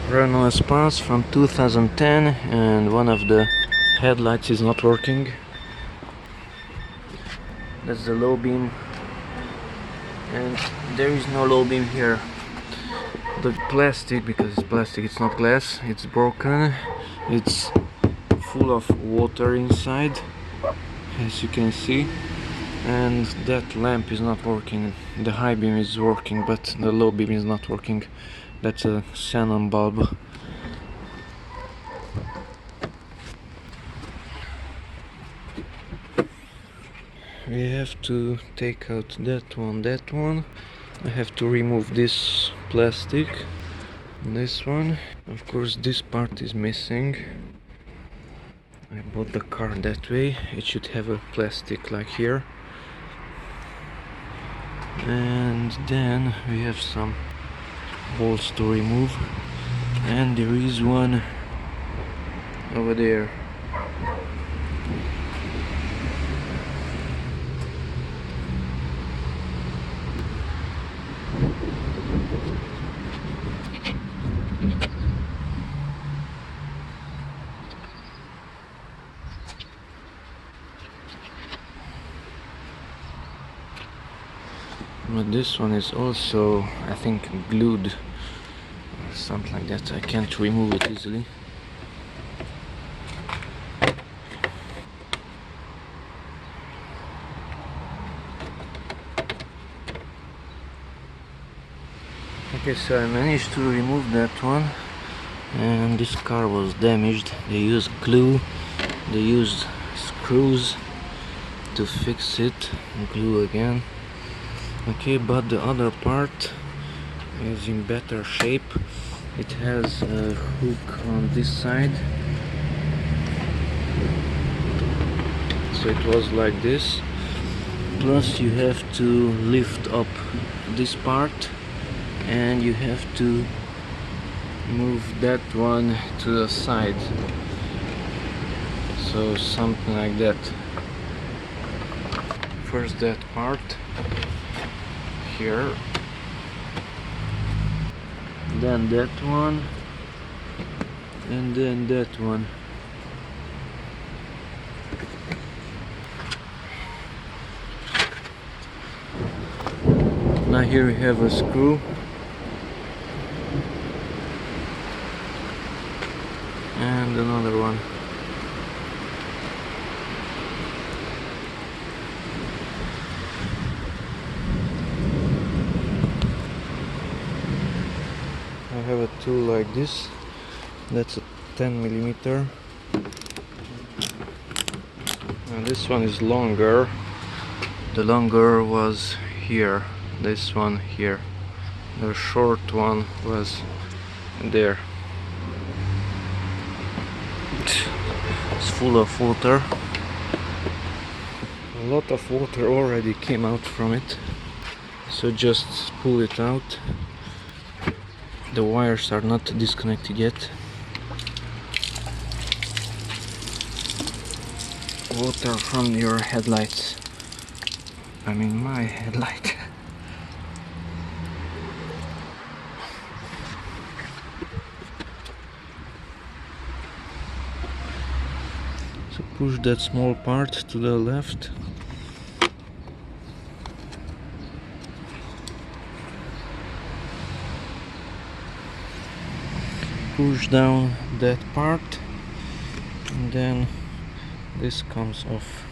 Renault Espace from 2010, and one of the headlights is not working. That's the low beam, and there is no low beam here. The plastic, because it's plastic, it's not glass, it's broken. It's full of water inside, as you can see, and that lamp is not working. The high beam is working, but the low beam is not working. That's a xenon bulb. We have to take out that one. I have to remove this plastic, this one. Of course, this part is missing. I bought the car that way. It should have a plastic like here. And then we have some bolts to remove, and there is one over there. But this one is also, I think, glued or something like that. I can't remove it easily. Okay, so I managed to remove that one, and this car was damaged. They used glue, they used screws to fix it, glue again. Okay, but the other part is in better shape. It has a hook on this side, so it was like this. Plus you have to lift up this part, and you have to move that one to the side, so something like that. First that part here, then that one, and then that one. Now here we have a screw, and another one. I have a tool like this. That's a 10mm, and this one is longer. The longer was here, this one here. The short one was there. It's full of water. A lot of water already came out from it, so just pull it out. The wires are not disconnected yet. Water from your headlights. I mean my headlight. So push that small part to the left. Push down that part, and then this comes off.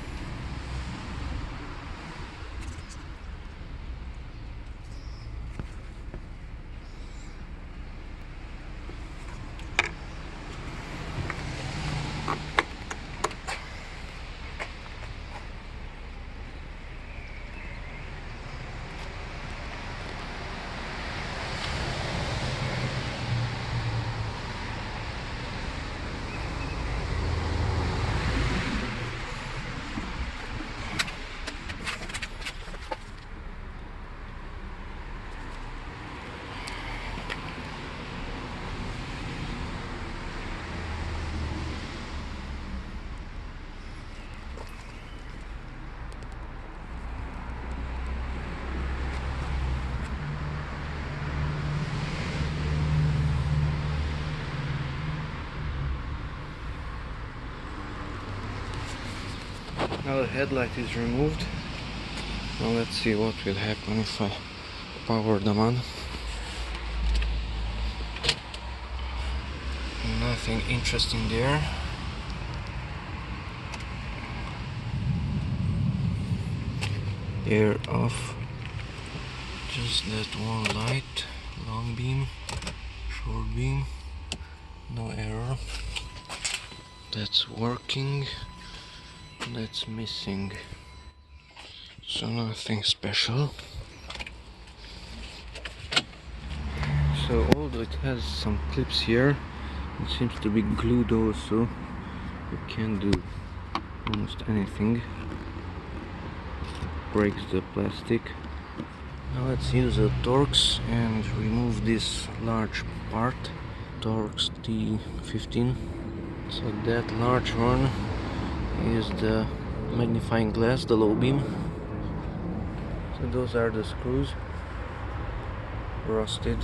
Now the headlight is removed. Now let's see what will happen if I power them on. Nothing interesting there. Air off. Just that one light, long beam, short beam, no error. That's working, that's missing. So nothing special. So although it has some clips here, it seems to be glued also. You can't do almost anything. Breaks the plastic. Now let's use a Torx and remove this large part. Torx T15. So that large one is the magnifying glass, the low beam. So those are the screws, rusted.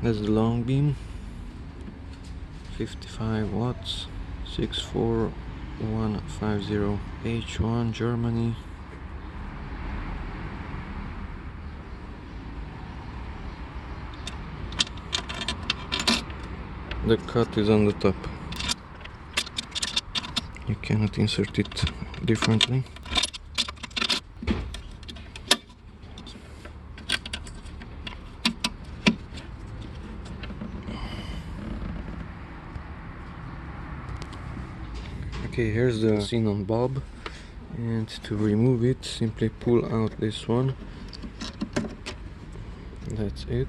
That's the long beam, 55 watts, 64150, H1 Germany. The cut is on the top. You cannot insert it differently. Okay, here's the xenon bulb, and to remove it, simply pull out this one. That's it.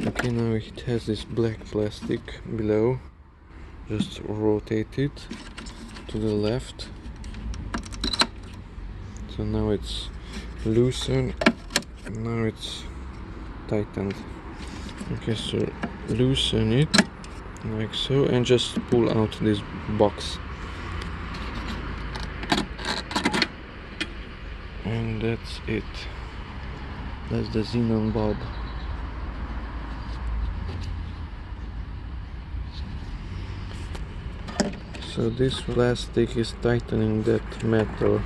Okay, now it has this black plastic below. Just rotate it to the left. So now it's loosened, now it's tightened. Okay, so loosen it like so and just pull out this box. And that's it. That's the xenon bulb. So this plastic is tightening that metal.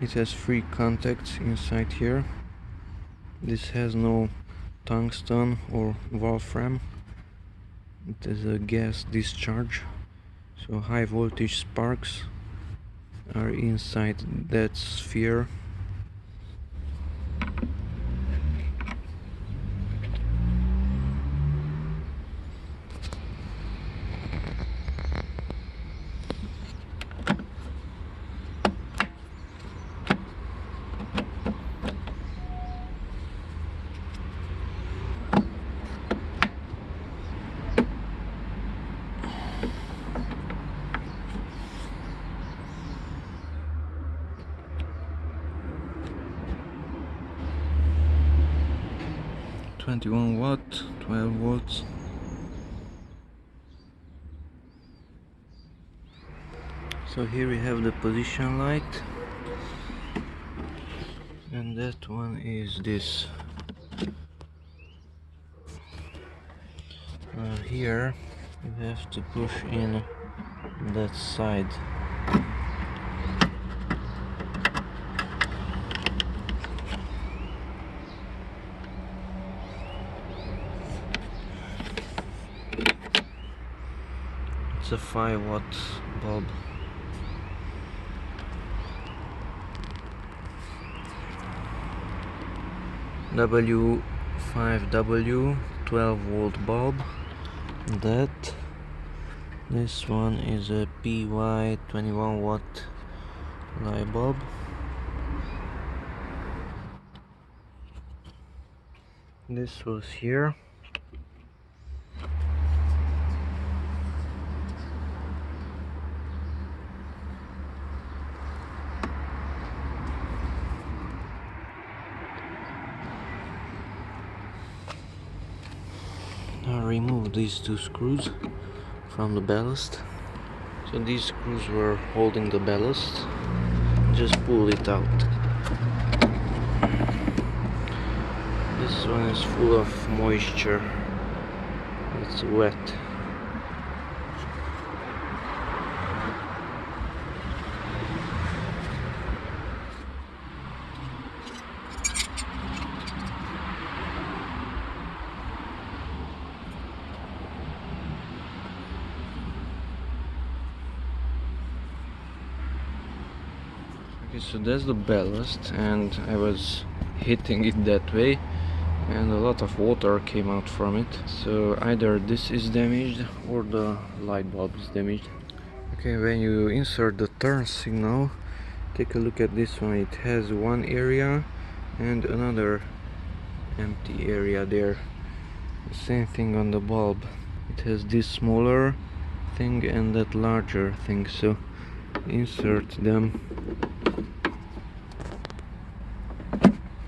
It has 3 contacts inside here. This has no tungsten or wolfram. It is a gas discharge, so high voltage sparks are inside that sphere. .21 watt, 12 volts. So here we have the position light, and that one is this. Here you have to push in that side. It's a 5-watt bulb. W5W 12-volt bulb. This one is a PY 21-watt light bulb. This was here. Now remove these two screws from the ballast. So these screws were holding the ballast. Just pull it out. This one is full of moisture. It's wet. Okay, so that's the ballast, and I was hitting it that way, and a lot of water came out from it. So either this is damaged or the light bulb is damaged. Okay, when you insert the turn signal, take a look at this one. It has one area and another empty area there. The same thing on the bulb. It has this smaller thing and that larger thing, so insert them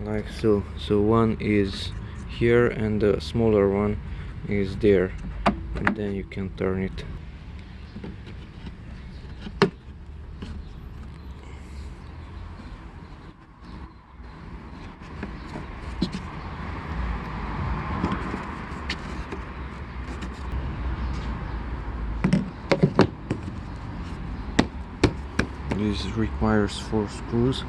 like so. So one is here and the smaller one is there, and then you can turn it. This requires 4 screws.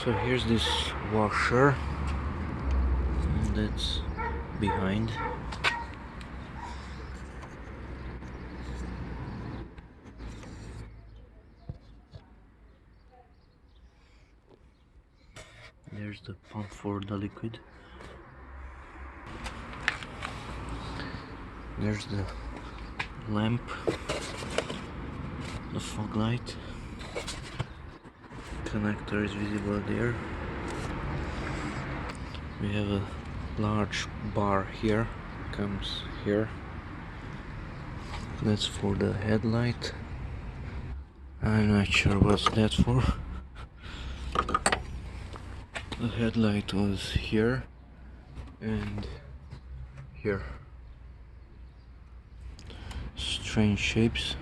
So here's this washer, and that's behind. There's the pump for the liquid. There's the lamp, the fog light. Connector is visible there. We have a large bar here, comes here. That's for the headlight. I'm not sure what's that for. The headlight was here and here. Strange shapes.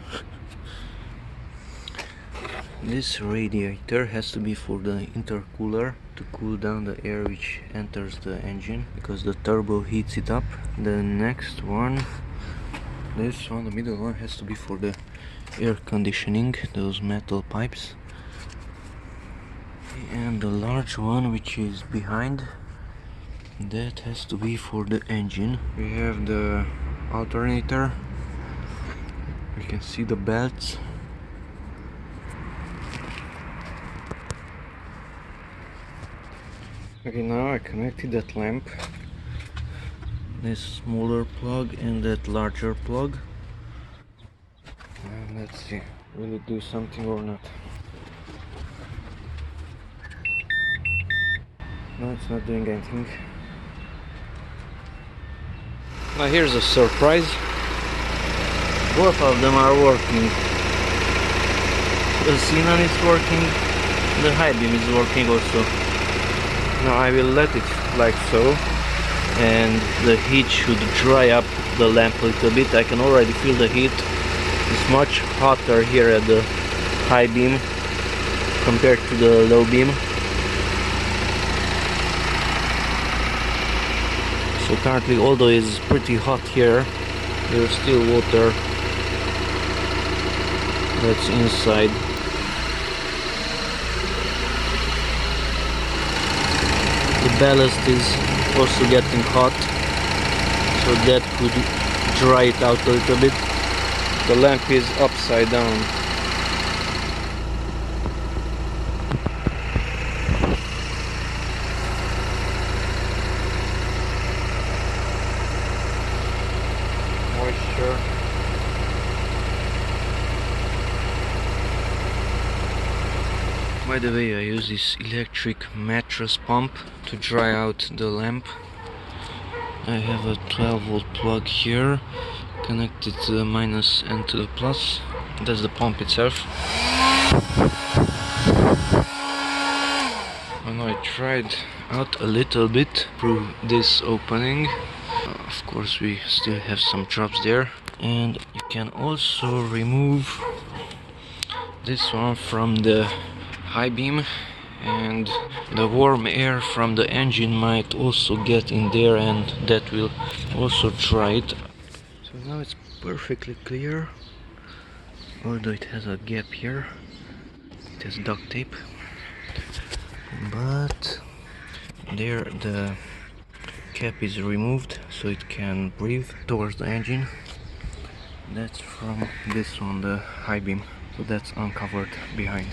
This radiator has to be for the intercooler to cool down the air which enters the engine, because the turbo heats it up. The next one, this one, the middle one, has to be for the air conditioning, those metal pipes. And the large one, which is behind, that has to be for the engine. We have the alternator. You can see the belts. Okay, now I connected that lamp, this smaller plug and that larger plug, and let's see, will it do something or not? No, it's not doing anything. Now here's a surprise. Both of them are working. The Xenon is working, the high beam is working also. Now I will let it like so, and the heat should dry up the lamp a little bit. I can already feel the heat. It's much hotter here at the high beam compared to the low beam. So currently, although it's pretty hot here, there's still water that's inside. The ballast is also getting hot, so that could dry it out a little bit. the lamp is upside down. Moisture. By the way, I use this electric mattress pump to dry out the lamp. I have a 12-volt plug here connected to the minus and to the plus. That's the pump itself. And I tried out a little bit through this opening. Of course we still have some drops there, and you can also remove this one from the high beam, and the warm air from the engine might also get in there, and that will also dry it. So now it's perfectly clear, although it has a gap here. It has duct tape, but there the cap is removed so it can breathe towards the engine. That's from this one, the high beam, so that's uncovered behind.